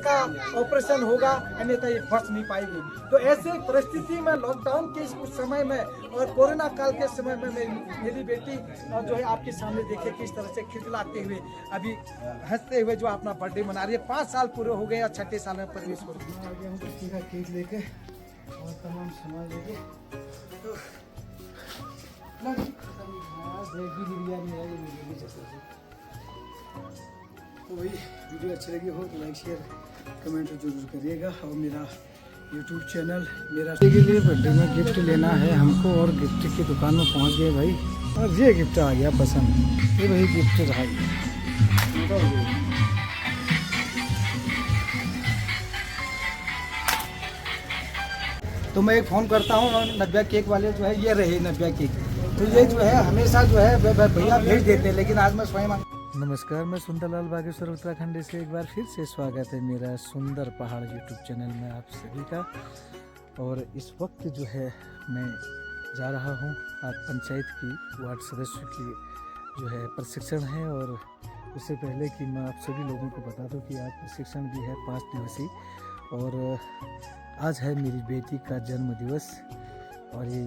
का ऑपरेशन होगा, अन्यथा ये बच नहीं पाएगी। तो ऐसे परिस्थिति में लॉकडाउन के उस समय में और कोरोना काल के समय में मेरी बेटी जो है आपके सामने देखिए किस तरह से खिलखिलाते हुए अभी हंसते हुए जो अपना बर्थडे मना रही है। 5 साल पूरे हो गए और 6ठे साल में प्रवेश हो गए। हम बच्ची का केक लेके और तमाम सामान लेके तो भाई वीडियो अच्छी लगी हो तो लाइक शेयर कमेंट जरूर करिएगा। और मेरा यूट्यूब चैनल मेरा के लिए बर्थडे में गिफ्ट लेना है हमको, और गिफ्ट की दुकान में पहुंच गए भाई, और ये गिफ्ट आ गया पसंद, ये भाई गिफ्ट रहा। तो मैं एक फ़ोन करता हूँ और नब्या केक वाले जो है ये रहे नब्या केक, तो ये जो है हमेशा जो है भैया भेज देते हैं, लेकिन आज मैं स्वयं। नमस्कार, मैं सुंदरलाल बागेश्वर उत्तराखंड से एक बार फिर से स्वागत है मेरा सुंदर पहाड़ यूट्यूब चैनल में आप सभी का। और इस वक्त जो है मैं जा रहा हूँ आज पंचायत की वार्ड सदस्य की जो है प्रशिक्षण है, और उससे पहले कि मैं आप सभी लोगों को बता दूं कि आज प्रशिक्षण भी है 5 दिवसीय, और आज है मेरी बेटी का जन्म दिवस, और ये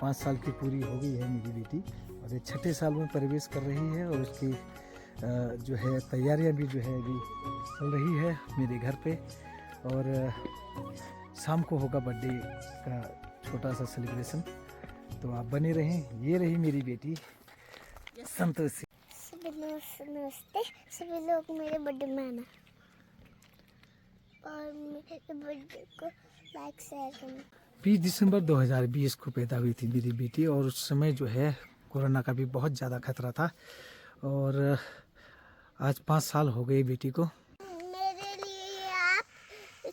5 साल की पूरी हो गई है मेरी बेटी, और ये 6ठे साल में प्रवेश कर रही है, और उसकी जो है तैयारियां भी जो है अभी चल रही है मेरे घर पे। और शाम को होगा बर्थडे का छोटा सा सेलिब्रेशन, तो आप बने रहें। ये रही मेरी बेटी संतोषी। नमस्ते सभी लोग, मेरे बर्थडे में आना और मेरे बर्थडे को लाइक शेयर करना। 20 दिसंबर 2020 को पैदा हुई थी मेरी बेटी, और उस समय जो है कोरोना का भी बहुत ज़्यादा खतरा था, और आज 5 साल हो गए बेटी को। मेरे लिए आप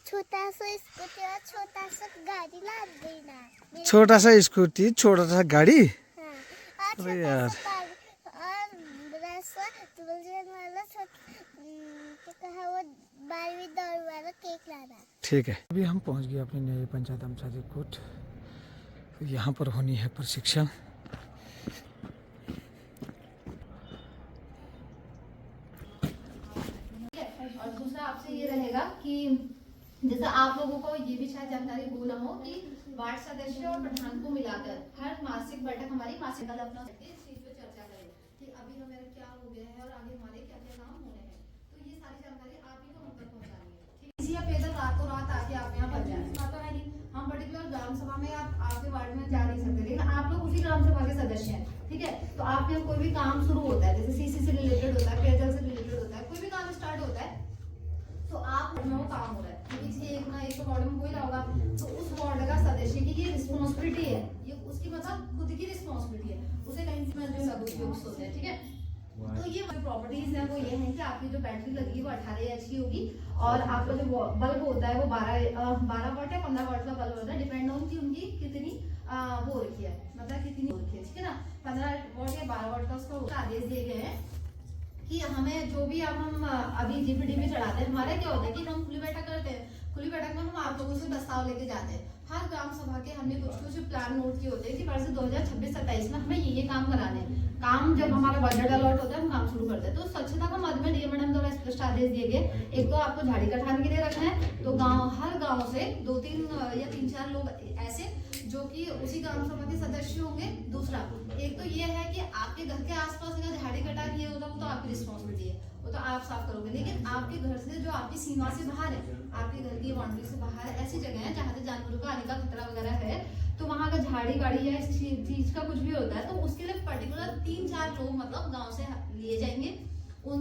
छोटा सा स्कूटी और छोटा सा गाड़ी ला देना। छोटा सा स्कूटी, छोटा सा गाड़ी। हाँ, और अरे यार, और बड़ा सा तुलसन वाला वो 12वीं दौर वाला केक लाना। ठीक है। अभी हम पहुंच गए अपने नए पंचायत अमचादी कोट, यहाँ पर होनी है प्रशिक्षण। और दूसरा आपसे ये रहेगा कि जैसे आप लोगों को ये भी शायद जानकारी हो ना हो कि वार्ड सदस्य और प्रधान को मिलाकर हर मासिक बैठक हमारी मासिक अपना इस चीज पे चर्चा करें कि अभी हमारा क्या हो गया है और आगे हमारे क्या क्या काम होने हैं। तो ये सारी जानकारी आप ही को हम तक पहुंचानी है। ठीक है, किसी पैदल रातों रात आके आप यहाँ पर जाए बात तो है नहीं। हम पर्टिकुलर ग्राम सभा में आप आपके वार्ड में जा नहीं सकते, लेकिन आप लोग उसी ग्राम सभा के सदस्य हैं। ठीक है, तो आपके यहाँ कोई भी काम शुरू होता है, जैसे सीसी से रिलेटेड होता है, पेयजल से रिलेटेड होता है, कोई भी काम स्टार्ट होता है, तो आप में वो काम हो रहा है, किसी एक ना एक वार्ड में कोई ना होगा, तो उस वार्ड का सदस्य की ये रिस्पॉन्सिबिलिटी है, ये उसकी मतलब खुद की रिस्पॉन्सिबिलिटी है, उसे कहीं से जो सदुपयोग होते हैं। ठीक है, तो ये प्रॉपर्टीज है वो ये है कि आपकी जो बैटरी लगी वो 18 एच की होगी, और आपका जो बल्ब होता है वो 12 वाट या 15 वाट का बल्ब होता है, डिपेंड ऑन की उनकी कितनी वो रखी है, मतलब कितनी रखी है। ठीक है ना, 15 वाट या 12 वाट का उसका आदेश दिए गए हैं कि हमें जो भी अब हम अभी जीपीडी में चढ़ाते हैं, हमारे क्या होता है कि हम खुली बैठक करते हैं, खुली बैठक में हम आप लोगों से प्रस्ताव लेके जाते हैं। हर ग्राम सभा के हमने कुछ प्लान नोट किए होते हैं कि वर्ष 2026-27 में हमें ये काम कराने हैं। काम जब हमारा बजट अलॉट होता है हम काम शुरू करते हैं। तो स्वच्छता का मद में डीएम मैडम द्वारा स्पष्ट आदेश दिए गए, एक तो आपको झाड़ी कटाने के लिए रखना है, तो हर गाँव से 2-3 या 3-4 लोग ऐसे जो कि उसी ग्राम सभा के सदस्य होंगे। दूसरा एक तो ये है कि आपके घर के आसपास अगर झाड़ी कटा किए होता वो तो आपकी रिस्पॉन्सिबिलिटी है, वो तो आप साफ करोगे, लेकिन आपके घर से जो आपकी सीमा से बाहर है, आपके घर की बाउंड्री से बाहर ऐसी जगह है जहाँ से जानवरों का आने का खतरा वगैरह है, तो वहाँ का झाड़ी वाड़ी या इस चीज का कुछ भी होता है, तो उसके लिए पर्टिकुलर 3-4 लोग मतलब गाँव से लिए जाएंगे, वो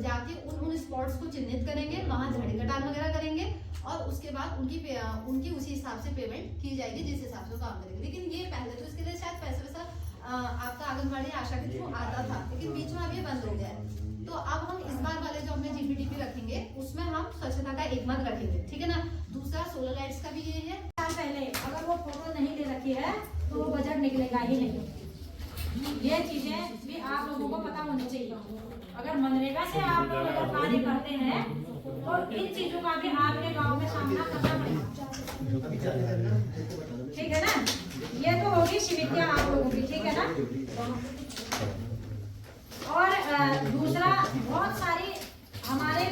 जाके उन स्पॉट्स को चिन्हित करेंगे, वहाँ झाड़ी कटान वगैरह करेंगे, और उसके बाद उनकी उसी हिसाब से पेमेंट की जाएगी जिस हिसाब से काम करेंगे। लेकिन ये पहले तो इसके लिए शायद पैसा आपका आंगनबाड़ी आशा के थ्रू आता था, लेकिन बीच में अब ये बंद हो गया है। तो अब हम इस बार वाले जो हमने जीपीडीपी रखेंगे उसमें हम स्वच्छता का एक मत रखेंगे। ठीक है ना, दूसरा सोलर लाइट्स का भी ये है। साल पहले अगर वो फोटो नहीं ले रखी है तो वो बजट निकलेगा ही नहीं। ये चीजें भी आप लोगों को पता होनी चाहिए। अगर मनरेगा से आप लोग अगर कार्य करते हैं तो इन चीजों का भी आपके गांव में सामना करना पड़ेगा। ठीक है ना, ये तो होगी शिवित्या आप लोगों की। ठीक है ना, और दूसरा बहुत सारी हमारे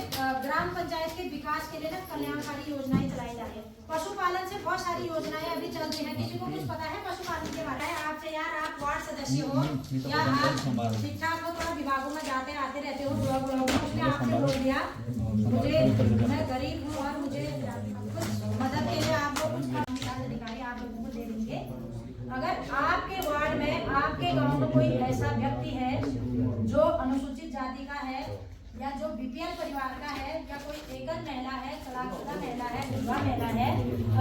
ग्राम पंचायत के विकास के लिए ना कल्याणकारी योजनाएं चलाई जा रही है। पशुपालन से बहुत सारी योजनाएं अभी चल रही है। किसी को कुछ पता है पशुपालन के बारे में? आपसे यार, आप वार्ड सदस्य हो या आप ठीक ठाक हो, थोड़ा विभागों में जाते आते रहते हो, उसने आपसे बोल दिया मुझे, मैं गरीब हूँ और मुझे कुछ मदद के लिए आप लोग कुछ अधिकारी आप लोगों को दे देंगे। अगर आपके वार्ड में, आपके गांव में कोई ऐसा व्यक्ति है जो अनुसूचित जाति का है या जो बीपीएल परिवार का है या कोई एकल महिला है, तलाकशुदा महिला है, विधवा महिला है,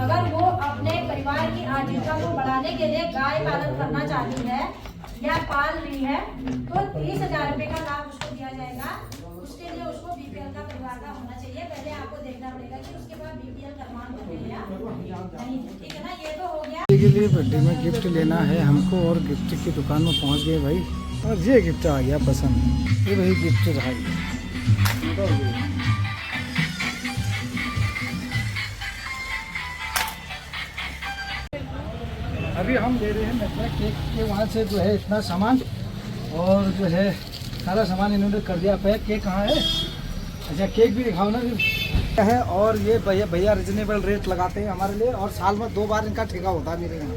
अगर वो अपने परिवार की आजीविका को बढ़ाने के लिए गाय पालन करना चाहती है या पाल रही है तो 30,000 रुपए का लाभ उसको दिया जाएगा। उसके लिए उसको बीपीएल का परिवार का होना चाहिए। पहले आपको देखना पड़ेगा कि उसके पास बीपीएल का प्रमाण पत्र है या नहीं, ठीक है ना। ये तो हो गया। के लिए बर्थडे में गिफ्ट लेना है हमको और गिफ्ट की दुकान में पहुंच गए भाई, और ये गिफ्ट आ गया पसंद। ये वही गिफ्ट रहा। अभी हम ले रहे हैं नब्या केक के वहाँ से जो है इतना सामान, और जो है सारा सामान इन्होंने कर दिया पैक। केक कहाँ है? अच्छा केक भी दिखाओ ना है। और ये भैया रिजनेबल रेट लगाते हैं हमारे लिए, और साल में 2 बार इनका ठेका होता है मेरे यहाँ।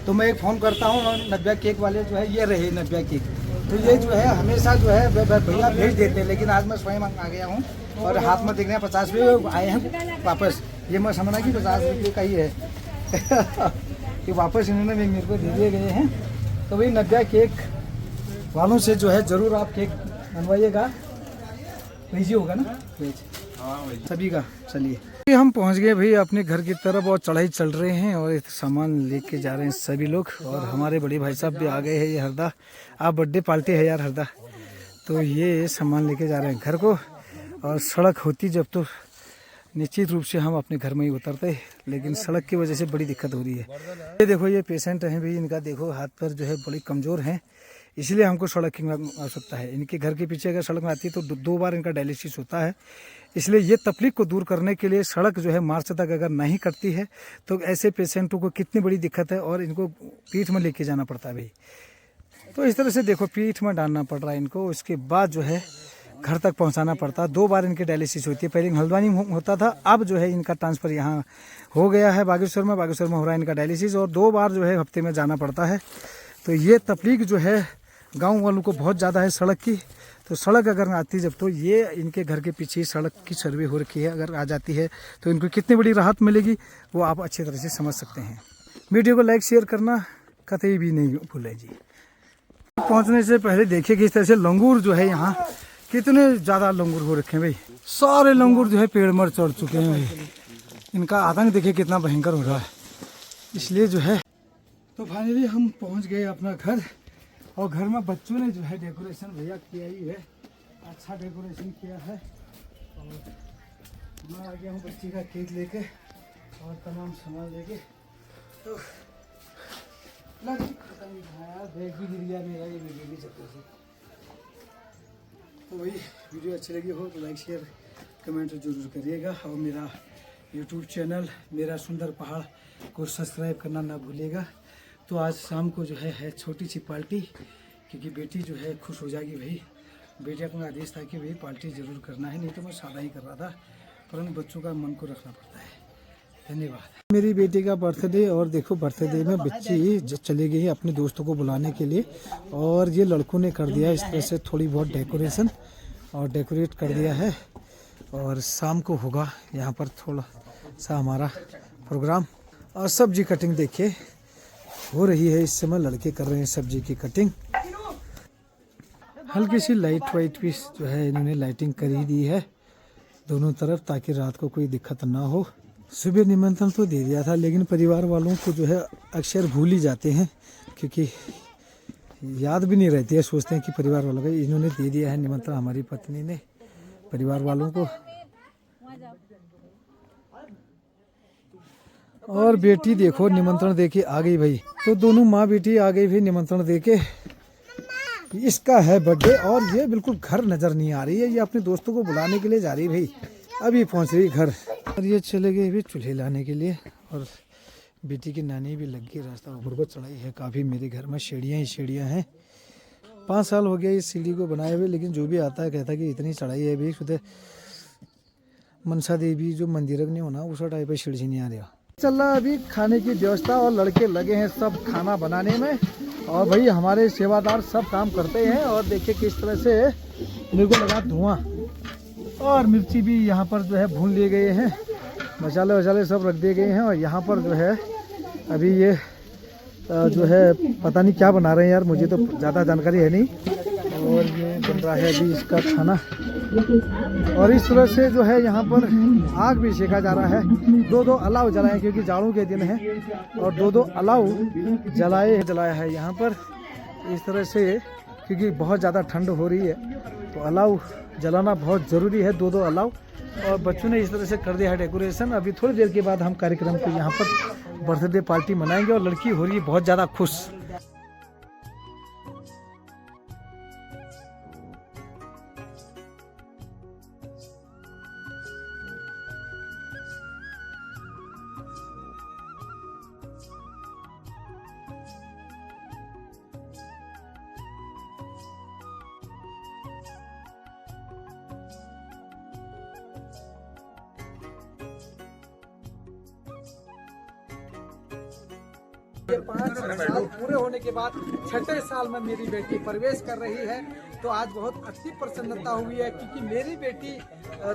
तो मैं एक फ़ोन करता हूँ और नब्या केक वाले जो है ये रहे नब्या केक, तो ये जो है हमेशा जो है भैया भेज देते हैं, लेकिन आज मैं स्वयं आ गया हूँ और हाथ में देखने 50 रुपये आए हैं वापस। ये मैं समझा कि 50 रुपये का ही है कि वापस इन्होंने मेरे को दे दिए गए हैं। तो भाई नब्या केक वालों से जो है ज़रूर आप केक बनवाइएगा। भेजी होगा ना भेज सभी का। चलिए हम पहुंच गए भाई अपने घर की तरफ, और चढ़ाई चल रहे हैं और सामान लेके जा रहे हैं सभी लोग। और हमारे बड़े भाई साहब भी आ गए हैं। ये हरदा, आप बर्थडे पार्टी है यार हरदा, तो ये सामान लेके जा रहे हैं घर को। और सड़क होती जब तो निश्चित रूप से हम अपने घर में ही उतरते, लेकिन सड़क की वजह से बड़ी दिक्कत हो रही है। ये देखो ये पेशेंट हैं भाई, इनका देखो हाथ पर जो है बड़ी कमज़ोर हैं, इसलिए हमको सड़क की आवश्यकता है। इनके घर के पीछे अगर सड़क में आती है तो 2 बार इनका डायलिसिस होता है। इसलिए ये तकलीफ को दूर करने के लिए सड़क जो है मार्च तक अगर नहीं कटती है तो ऐसे पेशेंटों को कितनी बड़ी दिक्कत है, और इनको पीठ में लेके जाना पड़ता है भाई। तो इस तरह से देखो पीठ में डालना पड़ रहा है इनको, उसके बाद जो है घर तक पहुंचाना पड़ता है। 2 बार इनकी डायलिसिस होती है। पहले हल्द्वानी में होता था, अब जो है इनका ट्रांसफ़र यहाँ हो गया है बागेश्वर में हो रहा है इनका डायलिसिस, और 2 बार जो है हफ्ते में जाना पड़ता है। तो ये तकलीफ जो है गाँव वालों को बहुत ज़्यादा है सड़क की। तो सड़क अगर आती जब, तो ये इनके घर के पीछे सड़क की सर्वे हो रखी है, अगर आ जाती है तो इनको कितनी बड़ी राहत मिलेगी वो आप अच्छी तरह से समझ सकते हैं। वीडियो को लाइक शेयर करना कतई भी नहीं भूलें जी। पहुंचने से पहले देखिए कि इस तरह से लंगूर जो है यहाँ कितने ज़्यादा लंगूर हो रखे हैं भाई। सारे लंगूर जो है पेड़ पर चढ़ चुके हैं भाई। इनका आतंक देखिए कितना भयंकर हो रहा है, इसलिए जो है। तो फाइनली हम पहुँच गए अपना घर, और घर में बच्चों ने जो है डेकोरेशन भैया किया ही है, अच्छा डेकोरेशन किया है। और मैं आ गया हूँ बच्ची का केक लेके और तमाम सामान लेके। तो बैग भी गिर गया मेरा ये वीडियो के चक्कर से। तो वही वीडियो अच्छी लगी हो तो लाइक शेयर कमेंट जरूर करिएगा, और मेरा यूट्यूब चैनल मेरा सुंदर पहाड़ को सब्सक्राइब करना ना भूलिएगा। तो आज शाम को जो है छोटी सी पार्टी, क्योंकि बेटी जो है खुश हो जाएगी भाई। बेटे का आदेश था कि भाई पार्टी ज़रूर करना है, नहीं तो मैं सादा ही कर रहा था, परंतु बच्चों का मन को रखना पड़ता है। धन्यवाद। मेरी बेटी का बर्थडे, और देखो बर्थडे में बच्ची चली गई अपने दोस्तों को बुलाने के लिए, और ये लड़कों ने कर दिया इस तरह से थोड़ी बहुत डेकोरेशन, और डेकोरेट कर दिया है। और शाम को होगा यहाँ पर थोड़ा सा हमारा प्रोग्राम। और सब्जी कटिंग देखिए हो रही है इस समय, लड़के कर रहे हैं सब्जी की कटिंग। हल्की सी लाइट वाइट भी जो है इन्होंने लाइटिंग कर ही दी है दोनों तरफ, ताकि रात को कोई दिक्कत ना हो। सुबह निमंत्रण तो दे दिया था, लेकिन परिवार वालों को जो है अक्सर भूल ही जाते हैं, क्योंकि याद भी नहीं रहती है, सोचते हैं कि परिवार वालों को। इन्होंने दे दिया है निमंत्रण, हमारी पत्नी ने परिवार वालों को। और बेटी देखो निमंत्रण देके आ गई भाई। तो दोनों माँ बेटी आ गई भाई निमंत्रण देके। इसका है बर्थडे, और ये बिल्कुल घर नज़र नहीं आ रही है, ये अपने दोस्तों को बुलाने के लिए जा रही भाई। अभी पहुँच रही घर, और ये चले गए भी चूल्हे लाने के लिए। और बेटी की नानी भी लग गई, रास्ता ऊपर को चढ़ाई है काफ़ी। मेरे घर में सीढ़ियाँ ही सीढ़ियाँ हैं। 5 साल हो गया इस सीढ़ी को बनाए हुए, लेकिन जो भी आता है कहता है कि इतनी चढ़ाई है भी, खुद मनसा देवी जो मंदिर नहीं होना उस टाइप शिड़सी नहीं आ रहा। चल रहा अभी खाने की व्यवस्था और लड़के लगे हैं सब खाना बनाने में और भाई हमारे सेवादार सब काम करते हैं। और देखिए किस तरह से मेरे को लगा धुआं और मिर्ची भी यहाँ पर जो है भून लिए गए हैं, मसाले वसाले सब रख दिए गए हैं। और यहाँ पर जो है अभी ये जो है पता नहीं क्या बना रहे हैं यार, मुझे तो ज़्यादा जानकारी है नहीं। और ये बन रहा है अभी इसका खाना और इस तरह से जो है यहाँ पर आग भी सेका जा रहा है। दो अलाव जलाए क्योंकि जाड़ों के दिन है और दो अलाव जलाया है यहाँ पर इस तरह से, क्योंकि बहुत ज़्यादा ठंड हो रही है तो अलाव जलाना बहुत ज़रूरी है, दो अलाव। और बच्चों ने इस तरह से कर दिया है डेकोरेशन। अभी थोड़ी देर के बाद हम कार्यक्रम को यहाँ पर बर्थडे पार्टी मनाएंगे और लड़की हो रही है बहुत ज़्यादा खुश। ये 5 साल पूरे होने के बाद छठे साल में मेरी बेटी प्रवेश कर रही है तो आज बहुत अति प्रसन्नता हुई है क्योंकि मेरी बेटी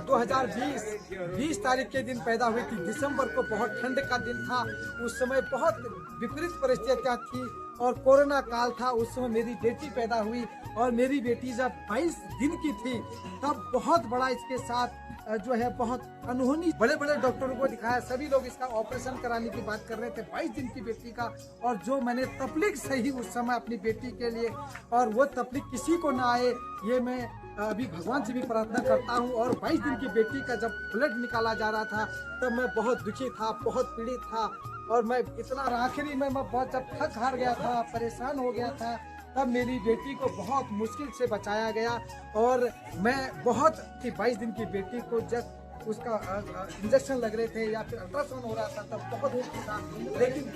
2020 तारीख के दिन पैदा हुई थी। दिसंबर को बहुत ठंड का दिन था, उस समय बहुत विपरीत परिस्थितियाँ थी और कोरोना काल था। उस समय मेरी बेटी पैदा हुई और मेरी बेटी जब 22 दिन की थी तब बहुत बड़ा इसके साथ जो है बहुत अनहोनी, बड़े बड़े डॉक्टरों को दिखाया, सभी लोग इसका ऑपरेशन कराने की बात कर रहे थे 22 दिन की बेटी का। और जो मैंने तकलीफ सही उस समय अपनी बेटी के लिए, और वो तकलीफ किसी को ना आए ये मैं अभी भगवान से भी प्रार्थना करता हूँ। और 22 दिन की बेटी का जब ब्लड निकाला जा रहा था तब मैं बहुत दुखी था, बहुत पीड़ित था और मैं इतना आखिरी में मैं बहुत जब थक हार गया था, परेशान हो गया था, तब मेरी बेटी को बहुत मुश्किल से बचाया गया। और मैं बहुत 22 दिन की बेटी को जब उसका इंजेक्शन लग रहे थे या फिर अल्ट्रासाउंड हो रहा था तब बहुत मुश्किल था, लेकिन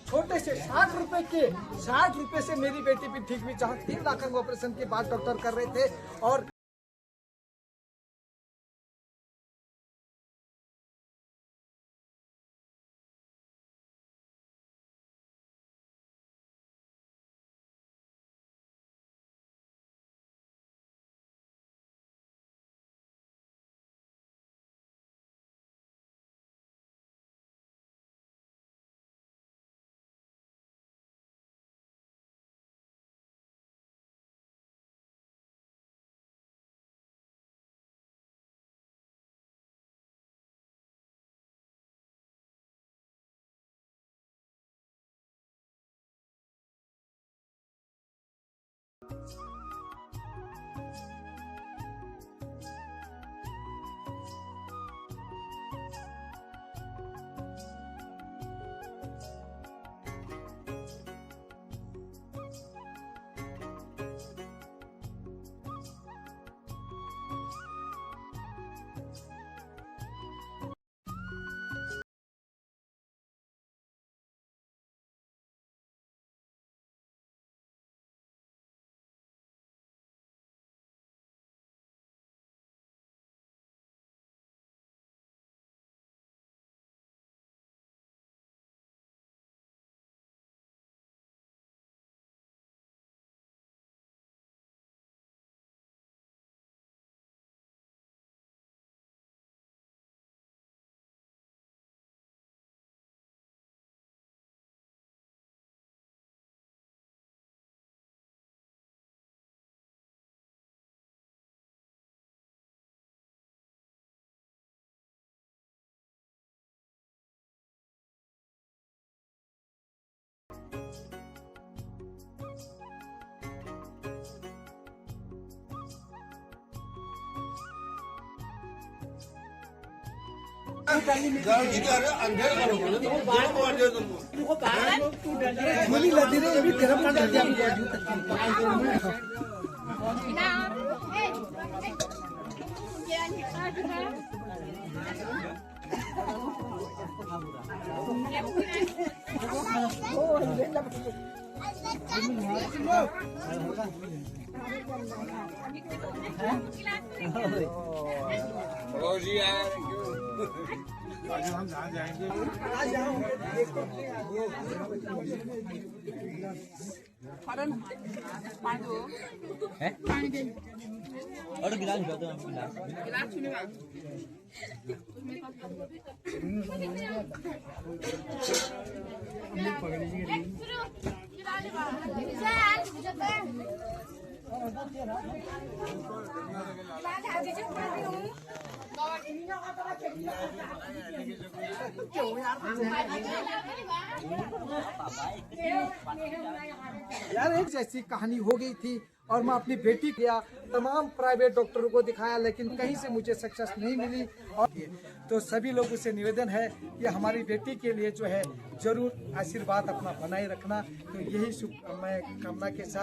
छोटे से 60 रुपए से मेरी बेटी भी ठीक हुई, जहाँ 3 लाख का ऑपरेशन की बात डॉक्टर कर रहे थे। और Oh, yeah. हम जहाँ जाएंगे और गिलास दो गिलास यार एक जैसी कहानी हो गई थी और मैं अपनी बेटी किया तमाम प्राइवेट डॉक्टरों को दिखाया लेकिन कहीं से मुझे सक्सेस नहीं मिली। और तो सभी लोगों से निवेदन है कि हमारी बेटी के लिए जो है जरूर आशीर्वाद अपना बनाए रखना। तो यही शुभ मैं कामना के साथ